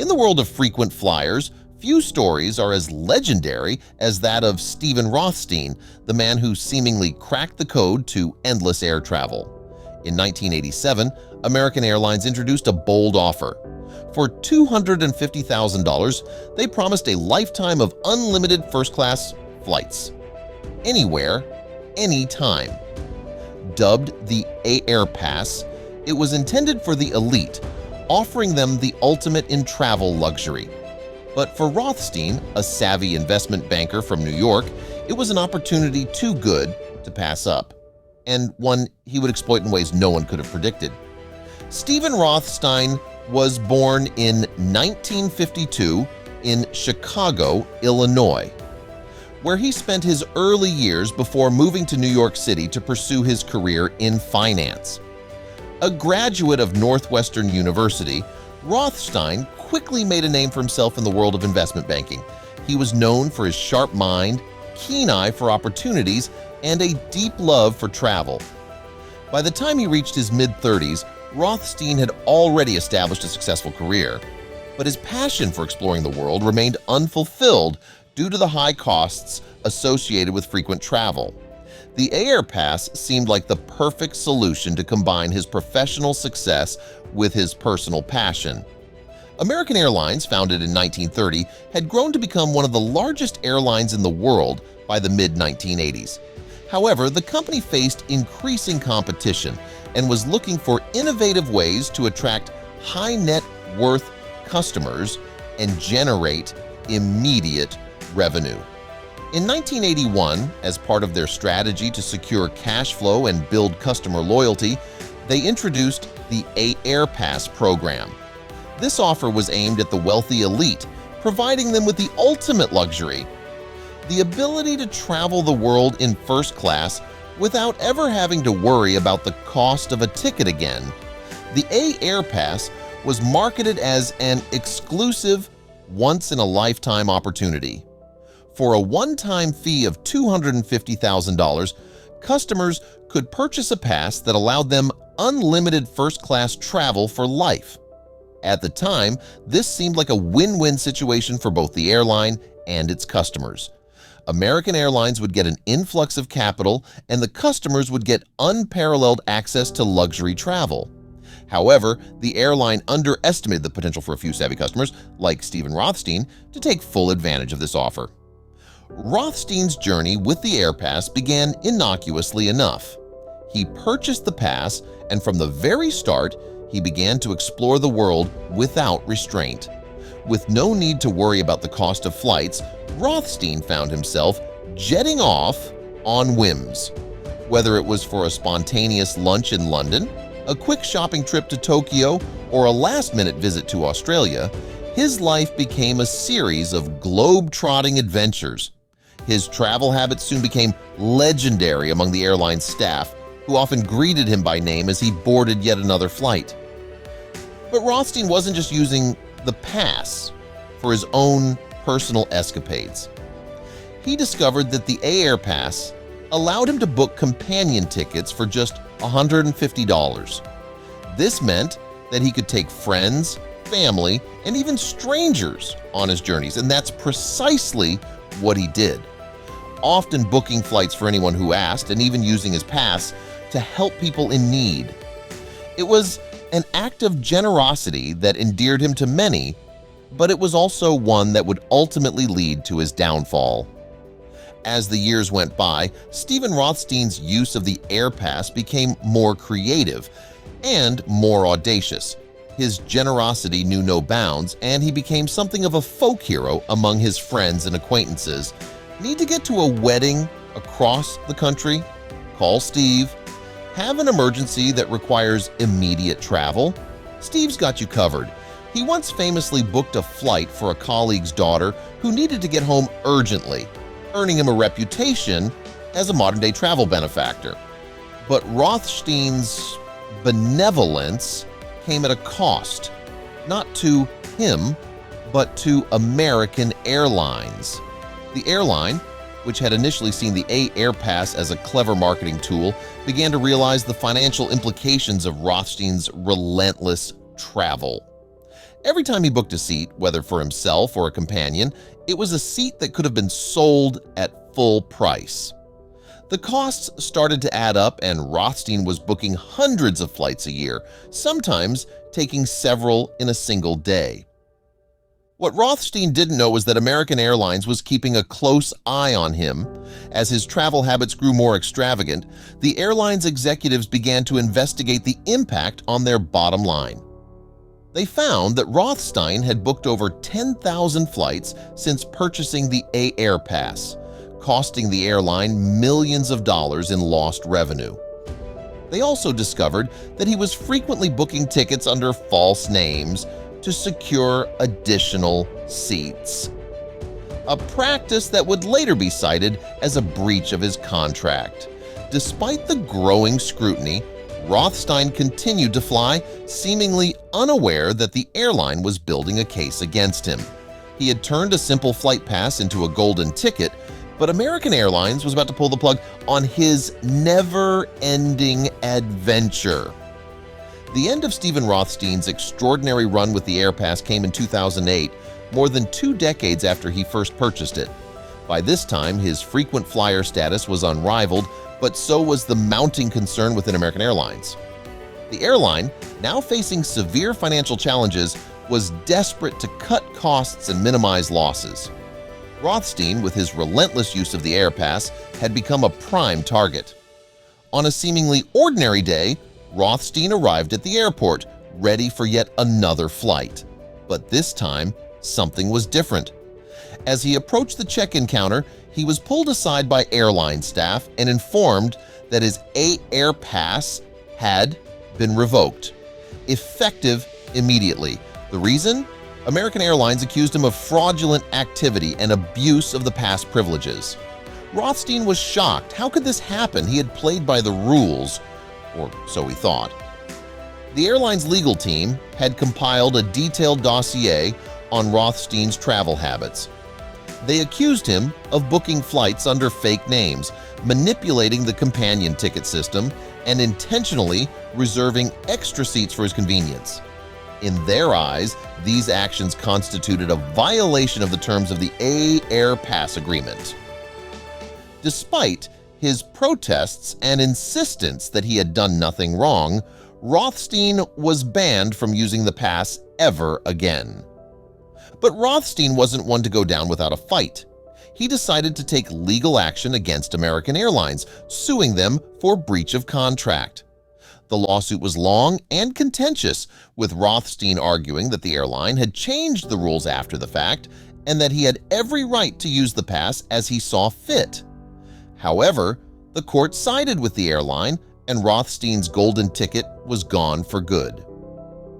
In the world of frequent flyers, few stories are as legendary as that of Steven Rothstein, the man who seemingly cracked the code to endless air travel. In 1987, American Airlines introduced a bold offer. For $250,000, they promised a lifetime of unlimited first-class flights. Anywhere, anytime. Dubbed the AAirpass, it was intended for the elite, offering them the ultimate in travel luxury. But for Rothstein, a savvy investment banker from New York, it was an opportunity too good to pass up, and one he would exploit in ways no one could have predicted. Steven Rothstein was born in 1952 in Chicago, Illinois, where he spent his early years before moving to New York City to pursue his career in finance. A graduate of Northwestern University, Rothstein quickly made a name for himself in the world of investment banking. He was known for his sharp mind, keen eye for opportunities, and a deep love for travel. By the time he reached his mid-30s, Rothstein had already established a successful career, but his passion for exploring the world remained unfulfilled due to the high costs associated with frequent travel. The AirPass seemed like the perfect solution to combine his professional success with his personal passion. American Airlines, founded in 1930, had grown to become one of the largest airlines in the world by the mid-1980s. However, the company faced increasing competition and was looking for innovative ways to attract high net worth customers and generate immediate revenue. In 1981, as part of their strategy to secure cash flow and build customer loyalty, they introduced the AAirpass program. This offer was aimed at the wealthy elite, providing them with the ultimate luxury: the ability to travel the world in first class without ever having to worry about the cost of a ticket again. The AirPass was marketed as an exclusive, once-in-a-lifetime opportunity. For a one-time fee of $250,000, customers could purchase a pass that allowed them unlimited first-class travel for life. At the time, this seemed like a win-win situation for both the airline and its customers. American Airlines would get an influx of capital, and the customers would get unparalleled access to luxury travel. However, the airline underestimated the potential for a few savvy customers, like Steven Rothstein, to take full advantage of this offer. Rothstein's journey with the AirPass began innocuously enough. He purchased the pass, and from the very start, he began to explore the world without restraint. With no need to worry about the cost of flights, Rothstein found himself jetting off on whims. Whether it was for a spontaneous lunch in London, a quick shopping trip to Tokyo, or a last-minute visit to Australia, his life became a series of globe-trotting adventures. His travel habits soon became legendary among the airline's staff, who often greeted him by name as he boarded yet another flight. But Rothstein wasn't just using the pass for his own personal escapades. He discovered that the AirPass allowed him to book companion tickets for just $150. This meant that he could take friends, family, and even strangers on his journeys, and that's precisely what he did, often booking flights for anyone who asked and even using his pass to help people in need. It was an act of generosity that endeared him to many, but it was also one that would ultimately lead to his downfall. As the years went by, Steven Rothstein's use of the AirPass became more creative and more audacious. His generosity knew no bounds, and he became something of a folk hero among his friends and acquaintances. Need to get to a wedding across the country? Call Steve. Have an emergency that requires immediate travel? Steve's got you covered. He once famously booked a flight for a colleague's daughter who needed to get home urgently, earning him a reputation as a modern-day travel benefactor. But Rothstein's benevolence came at a cost, not to him, but to American Airlines. The airline, which had initially seen the AirPass as a clever marketing tool, began to realize the financial implications of Rothstein's relentless travel. Every time he booked a seat, whether for himself or a companion, it was a seat that could have been sold at full price. The costs started to add up, and Rothstein was booking hundreds of flights a year, sometimes taking several in a single day. What Rothstein didn't know was that American Airlines was keeping a close eye on him. As his travel habits grew more extravagant, the airline's executives began to investigate the impact on their bottom line. They found that Rothstein had booked over 10,000 flights since purchasing the AAirpass, costing the airline millions of dollars in lost revenue. They also discovered that he was frequently booking tickets under false names to secure additional seats, a practice that would later be cited as a breach of his contract. Despite the growing scrutiny, Rothstein continued to fly, seemingly unaware that the airline was building a case against him. He had turned a simple flight pass into a golden ticket, but American Airlines was about to pull the plug on his never-ending adventure. The end of Steven Rothstein's extraordinary run with the AirPass came in 2008, more than 2 decades after he first purchased it. By this time, his frequent flyer status was unrivaled, but so was the mounting concern within American Airlines. The airline, now facing severe financial challenges, was desperate to cut costs and minimize losses. Rothstein, with his relentless use of the AirPass, had become a prime target. On a seemingly ordinary day, Rothstein arrived at the airport, ready for yet another flight. But this time, something was different. As he approached the check-in counter, he was pulled aside by airline staff and informed that his AAirpass had been revoked, effective immediately. The reason? American Airlines accused him of fraudulent activity and abuse of the pass privileges. Rothstein was shocked. How could this happen? He had played by the rules, or so he thought. The airline's legal team had compiled a detailed dossier on Rothstein's travel habits. They accused him of booking flights under fake names, manipulating the companion ticket system, and intentionally reserving extra seats for his convenience. In their eyes, these actions constituted a violation of the terms of the AAirpass agreement. Despite his protests and insistence that he had done nothing wrong, Rothstein was banned from using the pass ever again. But Rothstein wasn't one to go down without a fight. He decided to take legal action against American Airlines, suing them for breach of contract. The lawsuit was long and contentious, with Rothstein arguing that the airline had changed the rules after the fact and that he had every right to use the pass as he saw fit. However, the court sided with the airline, and Rothstein's golden ticket was gone for good.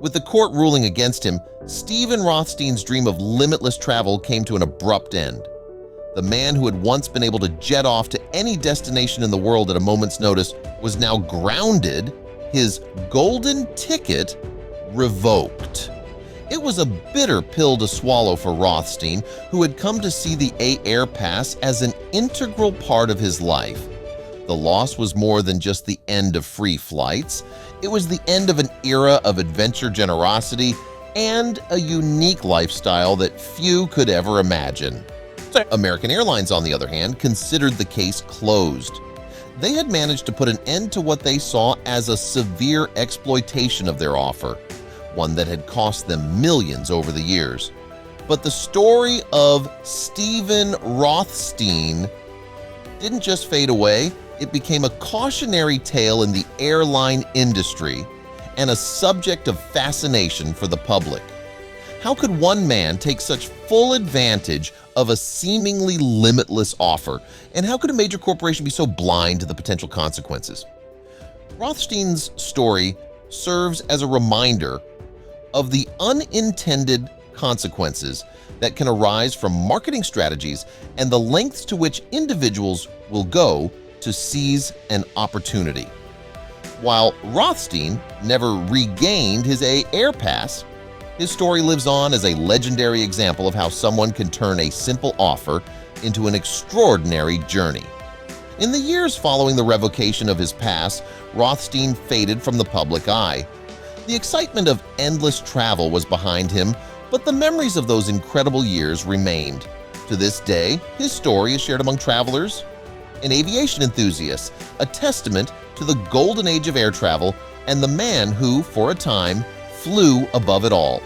With the court ruling against him, Steven Rothstein's dream of limitless travel came to an abrupt end. The man who had once been able to jet off to any destination in the world at a moment's notice was now grounded, his golden ticket revoked. It was a bitter pill to swallow for Rothstein, who had come to see the AAirpass as an integral part of his life. The loss was more than just the end of free flights. It was the end of an era of adventure generosity and a unique lifestyle that few could ever imagine. American Airlines, on the other hand, considered the case closed. They had managed to put an end to what they saw as a severe exploitation of their offer, one that had cost them millions over the years. But the story of Steven Rothstein didn't just fade away. It became a cautionary tale in the airline industry and a subject of fascination for the public. How could one man take such full advantage of a seemingly limitless offer? And how could a major corporation be so blind to the potential consequences? Rothstein's story serves as a reminder of the unintended consequences that can arise from marketing strategies and the lengths to which individuals will go to seize an opportunity. While Rothstein never regained his AirPass, his story lives on as a legendary example of how someone can turn a simple offer into an extraordinary journey. In the years following the revocation of his pass, Rothstein faded from the public eye. The excitement of endless travel was behind him, but the memories of those incredible years remained. To this day, his story is shared among travelers and aviation enthusiasts, a testament to the golden age of air travel and the man who, for a time, flew above it all.